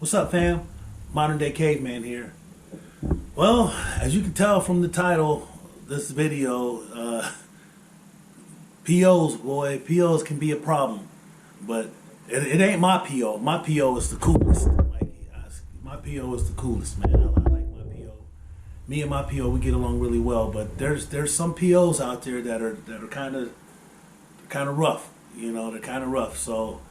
What's up, fam? Modern Day Caveman here. Well, as you can tell from the title, this video, P.O.s, boy, P.O.s can be a problem. But it ain't my P.O. My P.O. is the coolest. My P.O. is the coolest, man. I like my P.O. Me and my P.O. we get along really well. But there's some P.O.s out there that are kind of rough. You know, they're kind of rough. So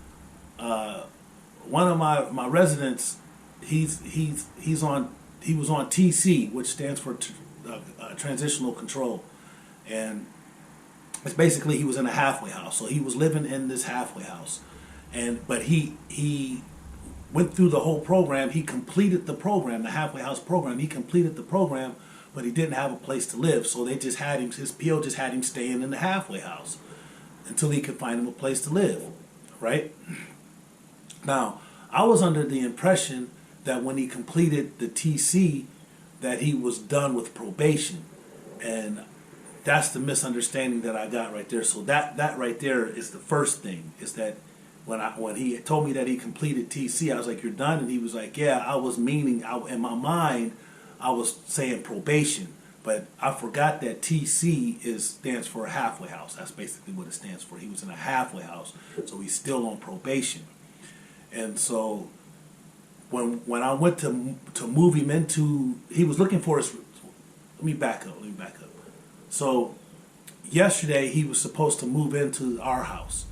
one of my residents, he was on TC, which stands for transitional control, and it's basically he was in a halfway house. So he was living in this halfway house, but he went through the whole program. He completed the program, the halfway house program. He completed the program, but he didn't have a place to live. So they just had him. His PO just had him staying in the halfway house until he could find him a place to live. Right now, I was under the impression that when he completed the TC, that he was done with probation, and that's the misunderstanding that I got right there. So that right there is the first thing, is that when he told me that he completed TC, I was like, "You're done," and he was like, "Yeah." I was meaning, in my mind, I was saying probation, but I forgot that TC stands for a halfway house. That's basically what it stands for. He was in a halfway house, so he's still on probation, and so. When I went to move him into, he was looking for his. Let me back up. So yesterday he was supposed to move into our house,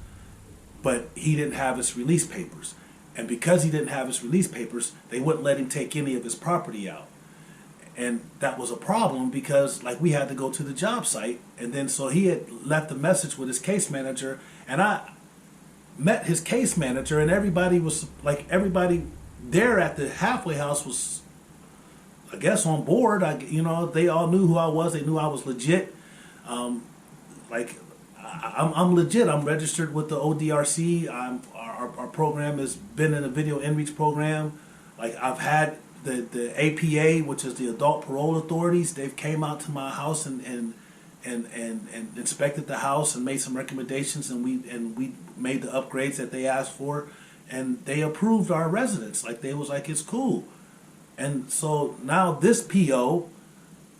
but he didn't have his release papers, and because he didn't have his release papers, they wouldn't let him take any of his property out, and that was a problem because we had to go to the job site, and then so he had left a message with his case manager, and I met his case manager, and everybody there at the halfway house was, I guess, on board. They all knew who I was. They knew I was legit. I'm legit. I'm registered with the ODRC. Our program has been in a video inreach program. I've had the APA, which is the Adult Parole Authorities. They've came out to my house and inspected the house and made some recommendations, and we made the upgrades that they asked for. And they approved our residence. They was like, it's cool. And so now this PO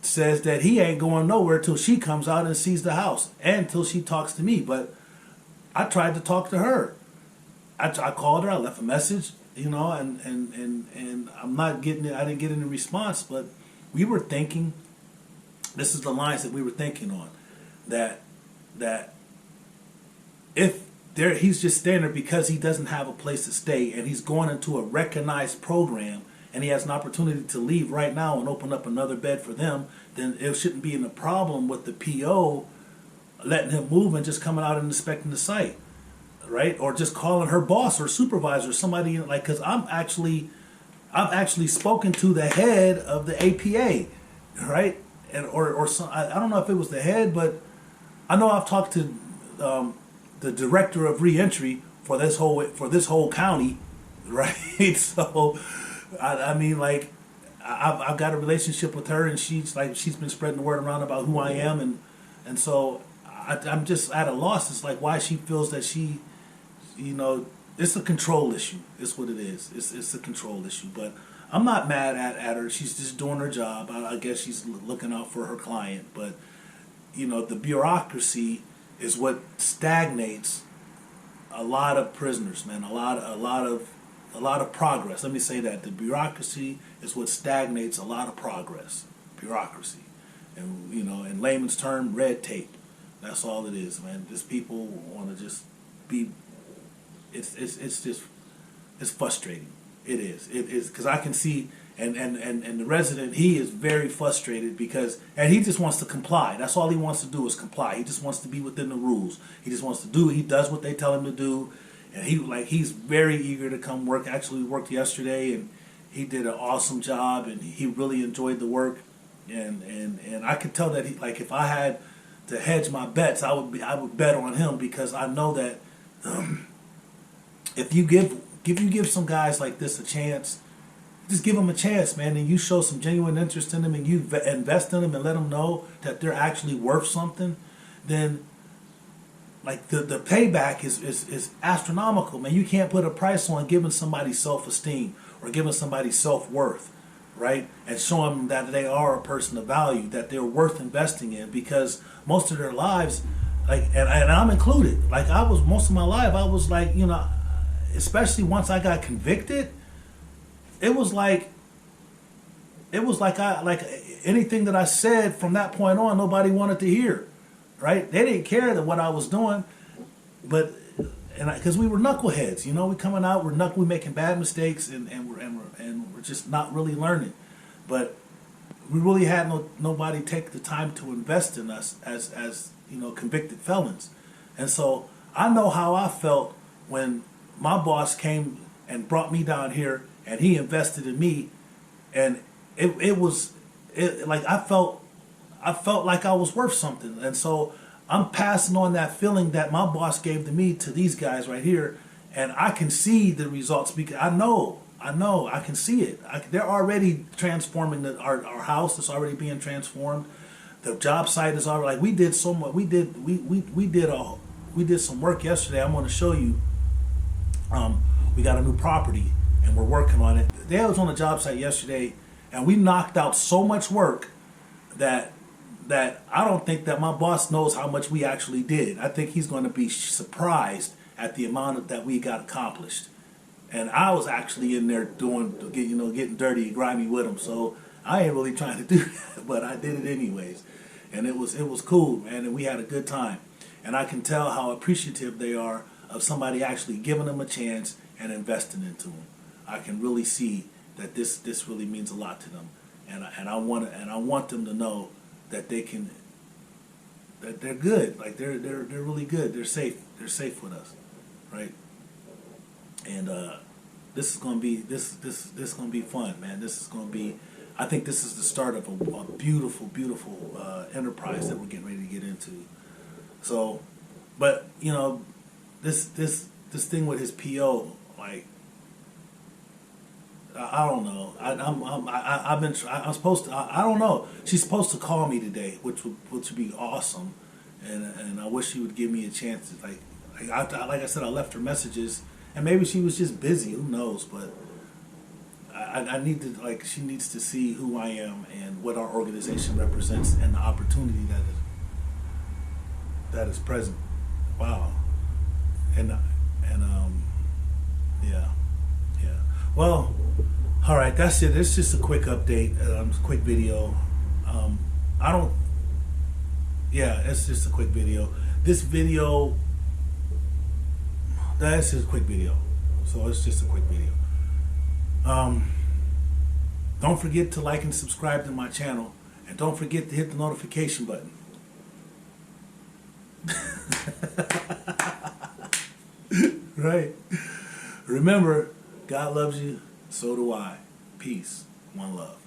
says that he ain't going nowhere till she comes out and sees the house, and till she talks to me. But I tried to talk to her. I called her. I left a message, and I'm not getting it. I didn't get any response. But we were thinking. This is the lines that we were thinking on. That if. He's just staying there because he doesn't have a place to stay, and he's going into a recognized program, and he has an opportunity to leave right now and open up another bed for them, then it shouldn't be a problem with the PO letting him move and just coming out and inspecting the site, right? Or just calling her boss or supervisor, somebody because I've actually spoken to the head of the APA, right? And or some, I don't know if it was the head, but I know I've talked to the director of reentry for this whole county, right? So, I've got a relationship with her, and she's been spreading the word around about who I am, and so I'm just at a loss. It's why she feels that she, it's a control issue. It's what it is. It's a control issue. But I'm not mad at her. She's just doing her job. I guess she's looking out for her client. But the bureaucracy is what stagnates a lot of prisoners, man. A lot of progress. Let me say that the bureaucracy is what stagnates a lot of progress. Bureaucracy, and in layman's term, red tape. That's all it is, man. Just people want to just be. It's frustrating. It is because I can see. And the resident, he is very frustrated and he just wants to comply. That's all he wants to do is comply. He just wants to be within the rules. He just wants to he does what they tell him to do, and he's very eager to come work. Actually, we worked yesterday, and he did an awesome job, and he really enjoyed the work, and I could tell that if I had to hedge my bets, I would bet on him, because I know that if you give some guys like this a chance. Just give them a chance, man, and you show some genuine interest in them, and you invest in them and let them know that they're actually worth something, then the payback is astronomical, man. You can't put a price on giving somebody self-esteem or giving somebody self-worth, right? And showing them that they are a person of value, that they're worth investing in, because most of their lives, like, and I'm included, like most of my life, I was like, you know, especially once I got convicted, it was like anything that I said from that point on, nobody wanted to hear, right? They didn't care that what I was doing, but because we were knuckleheads, you know, we coming out, we making bad mistakes, and we're just not really learning, but we really had nobody take the time to invest in us as you know, convicted felons. And so I know how I felt when my boss came and brought me down here and he invested in me, and it was like I felt like I was worth something. And so I'm passing on that feeling that my boss gave to me to these guys right here, and I can see the results because I know, I can see it. They're already transforming our house. It's already being transformed. The job site is already, like, we did so much. We did some work yesterday. I'm going to show you. We got a new property and we're working on it. They was on the job site yesterday, and we knocked out so much work that I don't think that my boss knows how much we actually did. I think he's going to be surprised at the amount that we got accomplished. And I was actually in there getting dirty and grimy with him. So I ain't really trying to do that, but I did it anyways. And it was cool, man, and we had a good time. And I can tell how appreciative they are of somebody actually giving them a chance and investing into them. I can really see that this really means a lot to them. And I want them to know that that they're good. Like they're really good. They're safe. They're safe with us, right? And this is gonna be gonna be fun, man. This is gonna be. I think this is the start of a beautiful enterprise that we're getting ready to get into. So, but you know, this thing with his P.O., like, I don't know. I'm supposed to. I don't know. She's supposed to call me today, which would be awesome, and I wish she would give me a chance to, like I said, I left her messages, and maybe she was just busy. Who knows? But I need to, like, she needs to see who I am and what our organization represents and the opportunity that is present. Wow. And yeah. Well, all right, that's it. It's just a quick update, quick video. It's just a quick video. That's just a quick video. So it's just a quick video. Don't forget to like and subscribe to my channel, and don't forget to hit the notification button. Right. Remember, God loves you, so do I. Peace. One love.